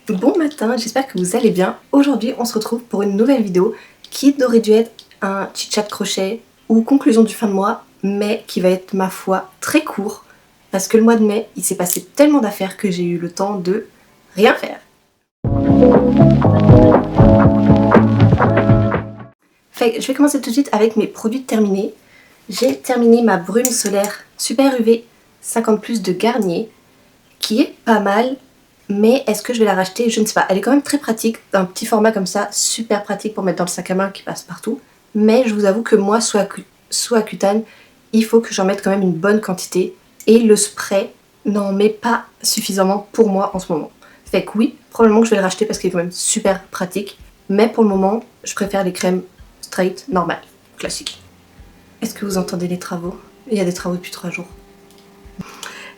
Bon matin, j'espère que vous allez bien. Aujourd'hui, on se retrouve pour une nouvelle vidéo qui aurait dû être un chit-chat crochet ou conclusion du fin de mois, mais qui va être, ma foi, très court parce que le mois de mai, il s'est passé tellement d'affaires que j'ai eu le temps de rien faire. Fait que je vais commencer tout de suite avec mes produits terminés. J'ai terminé ma brume solaire Super UV 50+ de Garnier, qui est pas mal. Mais est-ce que je vais la racheter? Je ne sais pas. Elle est quand même très pratique, un petit format comme ça, super pratique pour mettre dans le sac à main qui passe partout. Mais je vous avoue que moi, sous Accutane, il faut que j'en mette quand même une bonne quantité. Et le spray n'en met pas suffisamment pour moi en ce moment. Fait que oui, probablement que je vais le racheter parce qu'il est quand même super pratique. Mais pour le moment, je préfère les crèmes straight, normales, classiques. Est-ce que vous entendez les travaux? Il y a des travaux depuis 3 jours.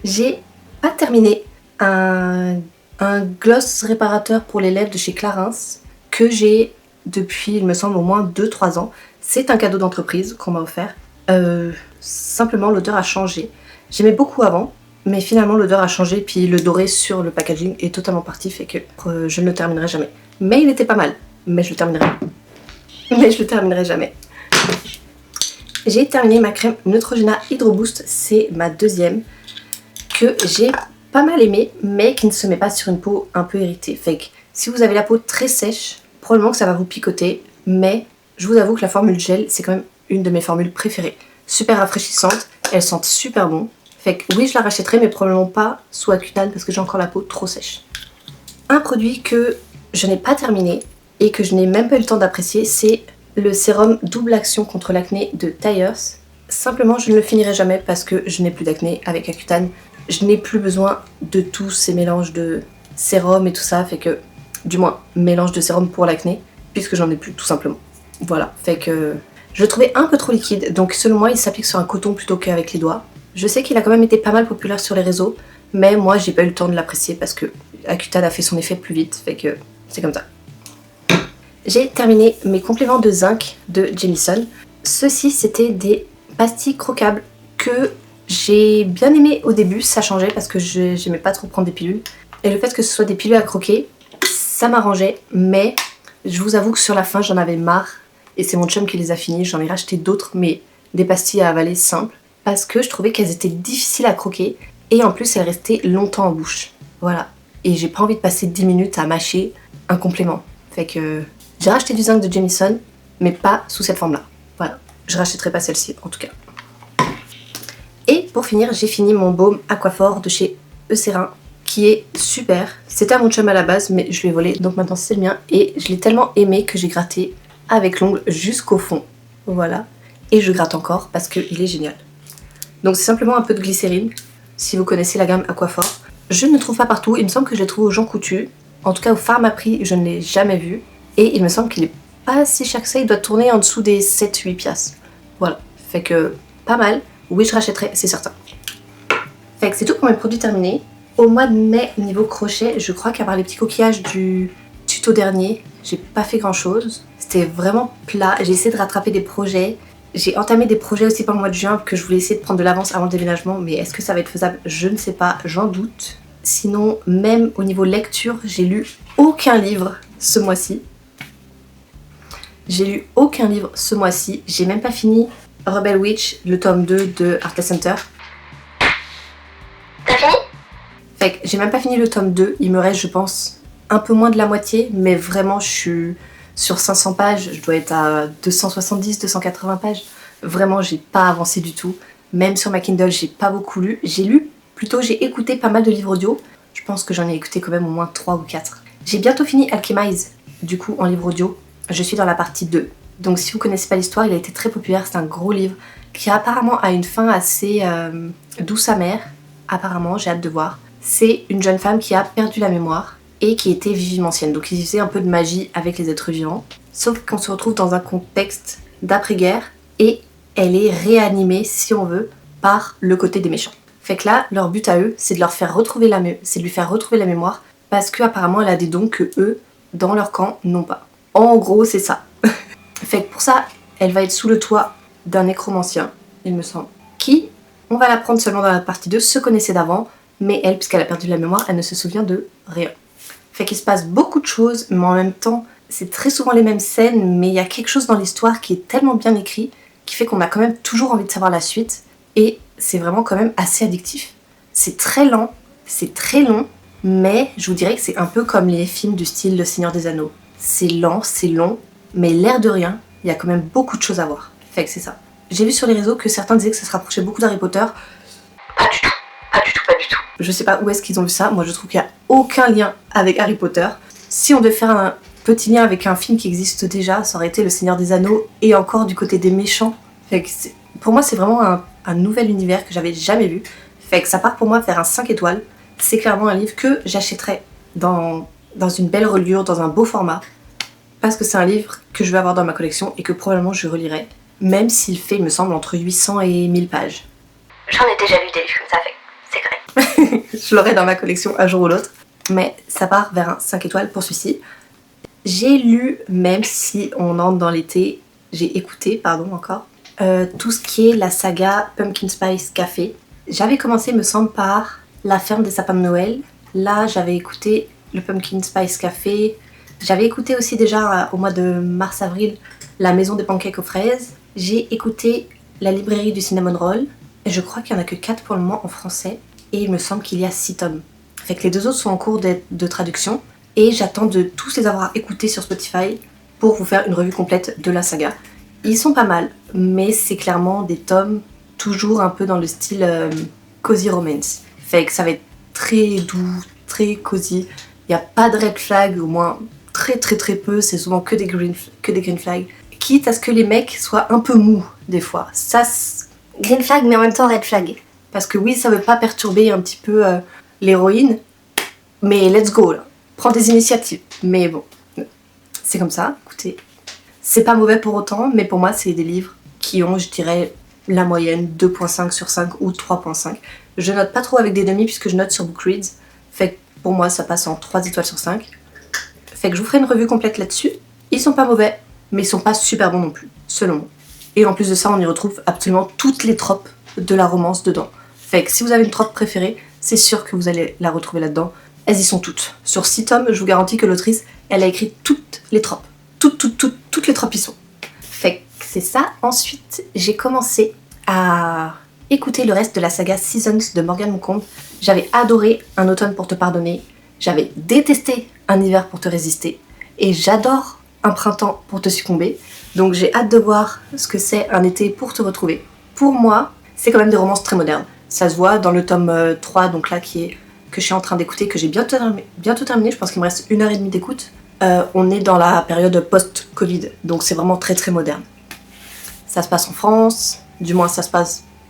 J'ai pas terminé un gloss réparateur pour les lèvres de chez Clarins que j'ai depuis, il me semble, au moins 2-3 ans. C'est un cadeau d'entreprise qu'on m'a offert. Simplement, l'odeur a changé. J'aimais beaucoup avant, mais finalement l'odeur a changé, puis le doré sur le packaging est totalement parti, fait que je ne le terminerai jamais. Mais il était pas mal, mais je le terminerai jamais. J'ai terminé ma crème Neutrogena Hydro Boost, c'est ma deuxième, que j'ai pas mal aimé, mais qui ne se met pas sur une peau un peu irritée. Fait que si vous avez la peau très sèche, probablement que ça va vous picoter, mais je vous avoue que la formule gel, c'est quand même une de mes formules préférées. Super rafraîchissante, elles sentent super bon. Fait que oui, je la rachèterai, mais probablement pas sous Accutane parce que j'ai encore la peau trop sèche. Un produit que je n'ai pas terminé et que je n'ai même pas eu le temps d'apprécier, c'est le sérum double action contre l'acné de Thayers. Simplement, je ne le finirai jamais parce que je n'ai plus d'acné avec Accutane. Je n'ai plus besoin de tous ces mélanges de sérum et tout ça, fait que, du moins, mélange de sérum pour l'acné, puisque j'en ai plus tout simplement. Voilà, fait que je le trouvais un peu trop liquide, donc selon moi il s'applique sur un coton plutôt qu'avec les doigts. Je sais qu'il a quand même été pas mal populaire sur les réseaux, mais moi j'ai pas eu le temps de l'apprécier parce que Accutane a fait son effet plus vite, fait que c'est comme ça. J'ai terminé mes compléments de zinc de Jamieson. Ceux-ci c'était des pastilles croquables que j'ai bien aimé au début, ça changeait parce que j'aimais pas trop prendre des pilules. Et le fait que ce soit des pilules à croquer, ça m'arrangeait, mais je vous avoue que sur la fin j'en avais marre. Et c'est mon chum qui les a finis, j'en ai racheté d'autres, mais des pastilles à avaler simples. Parce que je trouvais qu'elles étaient difficiles à croquer, et en plus elles restaient longtemps en bouche. Voilà. Et j'ai pas envie de passer 10 minutes à mâcher un complément. Fait que j'ai racheté du zinc de Jamieson, mais pas sous cette forme-là. Voilà. Je rachèterai pas celle-ci en tout cas. Et pour finir, j'ai fini mon baume Aquaphor de chez Eucerin, qui est super. C'était à mon chum à la base, mais je lui ai volé, donc maintenant c'est le mien. Et je l'ai tellement aimé que j'ai gratté avec l'ongle jusqu'au fond. Voilà. Et je gratte encore parce qu'il est génial. Donc c'est simplement un peu de glycérine, si vous connaissez la gamme Aquaphor. Je ne le trouve pas partout, il me semble que je l'ai trouvé au Jean Coutu. En tout cas au Pharmaprix, je ne l'ai jamais vu. Et il me semble qu'il est pas si cher que ça, il doit tourner en dessous des 7-8 piastres. Voilà. Fait que pas mal. Oui, je rachèterai, c'est certain. Fait que c'est tout pour mes produits terminés. Au mois de mai, niveau crochet, je crois qu'à part les petits coquillages du tuto dernier, j'ai pas fait grand chose. C'était vraiment plat. J'ai essayé de rattraper des projets. J'ai entamé des projets aussi pour le mois de juin que je voulais essayer de prendre de l'avance avant le déménagement, mais est-ce que ça va être faisable? Je ne sais pas, j'en doute. Sinon, même au niveau lecture, j'ai lu aucun livre ce mois-ci. J'ai lu aucun livre ce mois-ci. J'ai même pas fini Rebel Witch, le tome 2 de Artless Center. T'as fini? Fait que j'ai même pas fini le tome 2, il me reste je pense un peu moins de la moitié, mais vraiment je suis sur 500 pages, je dois être à 270-280 pages. Vraiment j'ai pas avancé du tout, même sur ma Kindle j'ai pas beaucoup lu. J'ai écouté pas mal de livres audio, je pense que j'en ai écouté quand même au moins 3 ou 4. J'ai bientôt fini Alchemize, du coup en livre audio, je suis dans la partie 2. Donc si vous connaissez pas l'histoire, il a été très populaire, c'est un gros livre qui apparemment a une fin assez douce amère. Apparemment, j'ai hâte de voir. C'est une jeune femme qui a perdu la mémoire et qui était vivimancienne. Donc il faisait un peu de magie avec les êtres vivants. Sauf qu'on se retrouve dans un contexte d'après-guerre et elle est réanimée, si on veut, par le côté des méchants. Fait que là, leur but à eux, c'est de lui faire retrouver la mémoire parce qu'apparemment elle a des dons que eux, dans leur camp, n'ont pas. En gros, c'est ça. Fait que pour ça, elle va être sous le toit d'un nécromancien, il me semble, qui, on va l'apprendre seulement dans la partie 2, se connaissait d'avant, mais elle, puisqu'elle a perdu la mémoire, elle ne se souvient de rien. Fait qu'il se passe beaucoup de choses, mais en même temps, c'est très souvent les mêmes scènes, mais il y a quelque chose dans l'histoire qui est tellement bien écrit, qui fait qu'on a quand même toujours envie de savoir la suite, et c'est vraiment quand même assez addictif. C'est très lent, c'est très long, mais je vous dirais que c'est un peu comme les films du style Le Seigneur des Anneaux. C'est lent, c'est long, mais l'air de rien, il y a quand même beaucoup de choses à voir. Fait que c'est ça. J'ai vu sur les réseaux que certains disaient que ça se rapprochait beaucoup d'Harry Potter. Pas du tout, pas du tout, pas du tout. Je sais pas où est-ce qu'ils ont vu ça, moi je trouve qu'il n'y a aucun lien avec Harry Potter. Si on devait faire un petit lien avec un film qui existe déjà, ça aurait été Le Seigneur des Anneaux, et encore du côté des méchants. Fait que pour moi c'est vraiment un nouvel univers que j'avais jamais vu. Fait que ça part pour moi vers un 5 étoiles. C'est clairement un livre que j'achèterais dans une belle reliure, dans un beau format, parce que c'est un livre que je vais avoir dans ma collection et que probablement je relirai, même s'il fait, il me semble, entre 800 et 1000 pages. J'en ai déjà lu des livres comme ça, c'est vrai. Je l'aurai dans ma collection un jour ou l'autre, mais ça part vers un 5 étoiles pour celui-ci. J'ai lu, même si on entre dans l'été, j'ai écouté, pardon encore, tout ce qui est la saga Pumpkin Spice Café. J'avais commencé, me semble, par La ferme des sapins de Noël. Là, j'avais écouté le Pumpkin Spice Café. J'avais écouté aussi déjà au mois de mars-avril La maison des pancakes aux fraises. J'ai écouté La librairie du cinnamon roll. Et je crois qu'il n'y en a que 4 pour le moment en français. Et il me semble qu'il y a 6 tomes. Fait que les 2 autres sont en cours de traduction. Et j'attends de tous les avoir écoutés sur Spotify pour vous faire une revue complète de la saga. Ils sont pas mal, mais c'est clairement des tomes toujours un peu dans le style cozy romance. Fait que ça va être très doux, très cozy. Il n'y a pas de red flag, au moins très très très peu. C'est souvent que des green flags. Quitte à ce que les mecs soient un peu mous des fois. Ça, Green flag, mais en même temps red flag. parce que oui, ça veut pas perturber un petit peu l'héroïne, mais let's go là. Prends des initiatives. Mais bon, c'est comme ça, écoutez. C'est pas mauvais pour autant, mais pour moi, c'est des livres qui ont, je dirais, la moyenne 2.5 sur 5 ou 3.5. Je note pas trop avec des demi puisque je note sur Bookreads. Fait que pour moi, ça passe en 3 étoiles sur 5. Fait que je vous ferai une revue complète là-dessus. Ils sont pas mauvais, mais ils sont pas super bons non plus, selon moi. Et en plus de ça, on y retrouve absolument toutes les tropes de la romance dedans. Fait que si vous avez une trope préférée, c'est sûr que vous allez la retrouver là-dedans. Elles y sont toutes. Sur 6 tomes, je vous garantis que l'autrice, elle a écrit toutes les tropes. Toutes les tropes y sont. Fait que c'est ça. Ensuite, j'ai commencé à écouter le reste de la saga Seasons de Morgane Moukonde. J'avais adoré Un automne pour te pardonner. J'avais détesté Un hiver pour te résister. Et j'adore Un printemps pour te succomber. Donc j'ai hâte de voir ce que c'est Un été pour te retrouver. Pour moi, c'est quand même des romances très modernes. Ça se voit dans le tome 3, donc là, que je suis en train d'écouter, que j'ai bientôt terminé. Je pense qu'il me reste 1h30 d'écoute. On est dans la période post-Covid, donc c'est vraiment très très moderne. Ça se passe en France, du moins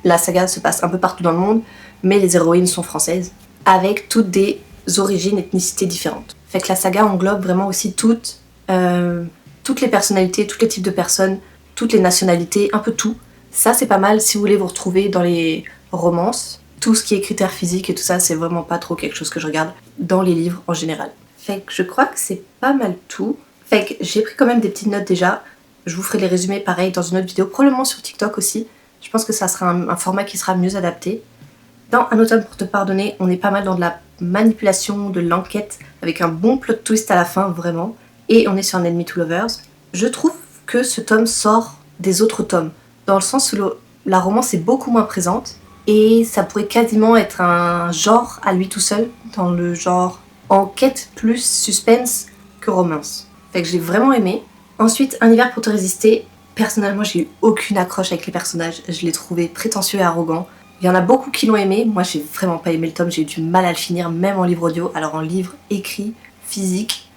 la saga se passe un peu partout dans le monde, mais les héroïnes sont françaises, avec toutes des origines, ethnicités différentes. Fait que la saga englobe vraiment aussi toutes les personnalités, tous les types de personnes, toutes les nationalités, un peu tout. Ça c'est pas mal si vous voulez vous retrouver dans les romances. Tout ce qui est critères physiques et tout ça, c'est vraiment pas trop quelque chose que je regarde dans les livres en général. Fait que je crois que c'est pas mal tout. Fait que j'ai pris quand même des petites notes déjà. Je vous ferai les résumés pareil dans une autre vidéo, probablement sur TikTok aussi. Je pense que ça sera un format qui sera mieux adapté. Dans Un automne pour te pardonner, on est pas mal dans de la manipulation, de l'enquête, avec un bon plot twist à la fin, vraiment. Et on est sur un Enemy to Lovers. Je trouve que ce tome sort des autres tomes, dans le sens où la romance est beaucoup moins présente. Et ça pourrait quasiment être un genre à lui tout seul, dans le genre enquête plus suspense que romance. Fait que j'ai vraiment aimé. Ensuite, Un hiver pour te résister. Personnellement, j'ai eu aucune accroche avec les personnages. Je l'ai trouvé prétentieux et arrogant. Il y en a beaucoup qui l'ont aimé. Moi, j'ai vraiment pas aimé le tome. J'ai eu du mal à le finir, même en livre audio. Alors en livre écrit, physique,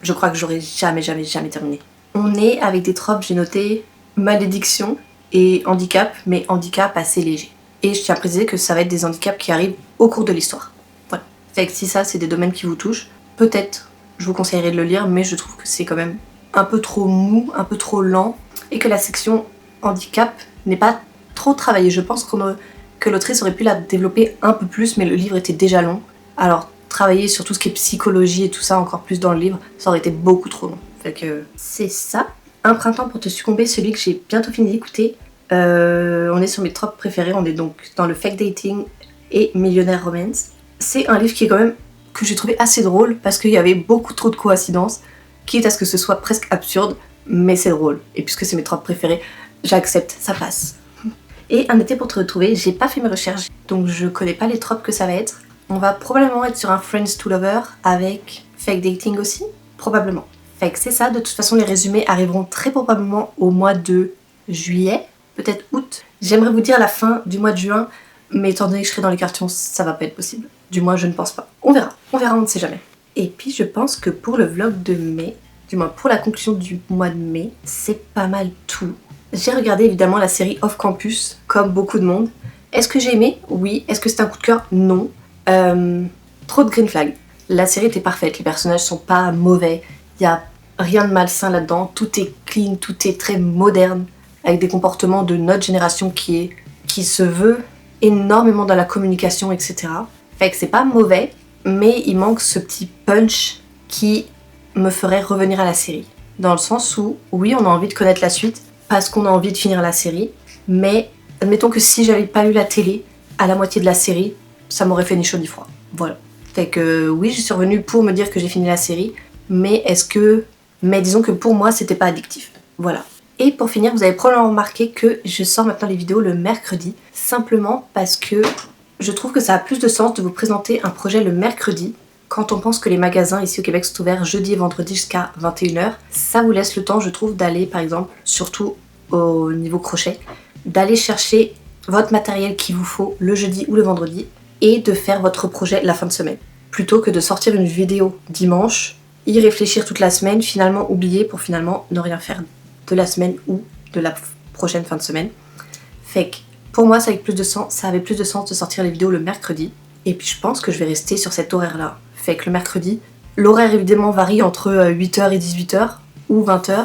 je crois que j'aurais jamais terminé. On est avec des tropes, j'ai noté, malédiction et handicap, mais handicap assez léger. Et je tiens à préciser que ça va être des handicaps qui arrivent au cours de l'histoire. Voilà. Fait que si ça, c'est des domaines qui vous touchent, peut-être je vous conseillerais de le lire, mais je trouve que c'est quand même un peu trop mou, un peu trop lent, et que la section handicap n'est pas trop travaillée. Je pense que l'autrice aurait pu la développer un peu plus, mais le livre était déjà long. Alors, travailler sur tout ce qui est psychologie et tout ça encore plus dans le livre, ça aurait été beaucoup trop long. Fait que c'est ça. Un printemps pour te succomber, celui que j'ai bientôt fini d'écouter. On est sur mes tropes préférés, on est donc dans le fake dating et millionnaire romance. C'est un livre qui est quand même que j'ai trouvé assez drôle parce qu'il y avait beaucoup trop de coïncidences, quitte à ce que ce soit presque absurde, mais c'est drôle. Et puisque c'est mes tropes préférés, j'accepte, ça passe. Et un été pour te retrouver, j'ai pas fait mes recherches, donc je connais pas les tropes que ça va être. On va probablement être sur un Friends to Lover avec fake dating aussi, probablement. Fait que c'est ça, de toute façon les résumés arriveront très probablement au mois de juillet, peut-être août. J'aimerais vous dire la fin du mois de juin, mais étant donné que je serai dans les cartons, ça va pas être possible. Du moins je ne pense pas. On verra, on ne sait jamais. Et puis je pense que pour le vlog de mai, du moins pour la conclusion du mois de mai, c'est pas mal tout. J'ai regardé évidemment la série Off Campus, comme beaucoup de monde. Est-ce que j'ai aimé? Oui. Est-ce que c'est un coup de cœur? Non. Trop de green flag. La série était parfaite, les personnages sont pas mauvais, il y a rien de malsain là-dedans, tout est clean, tout est très moderne, avec des comportements de notre génération qui se veut énormément dans la communication, etc. Fait que c'est pas mauvais, mais il manque ce petit punch qui me ferait revenir à la série. Dans le sens où, oui, on a envie de connaître la suite, parce qu'on a envie de finir la série, mais admettons que si j'avais pas eu la télé à la moitié de la série, ça m'aurait fait ni chaud ni froid. Voilà. Fait que oui, je suis revenue pour me dire que j'ai fini la série, mais disons que pour moi, c'était pas addictif. Voilà. Et pour finir, vous avez probablement remarqué que je sors maintenant les vidéos le mercredi, simplement parce que je trouve que ça a plus de sens de vous présenter un projet le mercredi, quand on pense que les magasins ici au Québec sont ouverts jeudi et vendredi jusqu'à 21h. Ça vous laisse le temps, je trouve, d'aller par exemple, surtout au niveau crochet, d'aller chercher votre matériel qu'il vous faut le jeudi ou le vendredi et de faire votre projet la fin de semaine. Plutôt que de sortir une vidéo dimanche, y réfléchir toute la semaine, finalement oublier pour finalement ne rien faire de la semaine ou de la prochaine fin de semaine. Fait que pour moi ça avait plus de sens de sortir les vidéos le mercredi. Et puis je pense que je vais rester sur cet horaire là. Fait que le mercredi, l'horaire évidemment varie entre 8h et 18h ou 20h.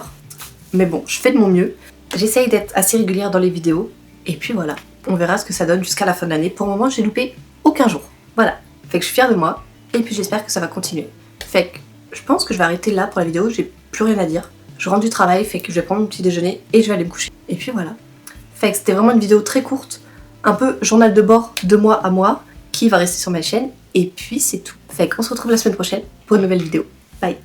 Mais bon, je fais de mon mieux. J'essaye d'être assez régulière dans les vidéos. Et puis voilà, on verra ce que ça donne jusqu'à la fin de l'année. Pour le moment, j'ai loupé aucun jour. Voilà, fait que je suis fière de moi. Et puis j'espère que ça va continuer. Fait que je pense que je vais arrêter là pour la vidéo. J'ai plus rien à dire. Je rentre du travail, fait que je vais prendre mon petit déjeuner et je vais aller me coucher. Et puis voilà. Fait que c'était vraiment une vidéo très courte. Un peu journal de bord de mois à mois qui va rester sur ma chaîne. Et puis c'est tout. Fait qu'on se retrouve la semaine prochaine pour une nouvelle vidéo. Bye!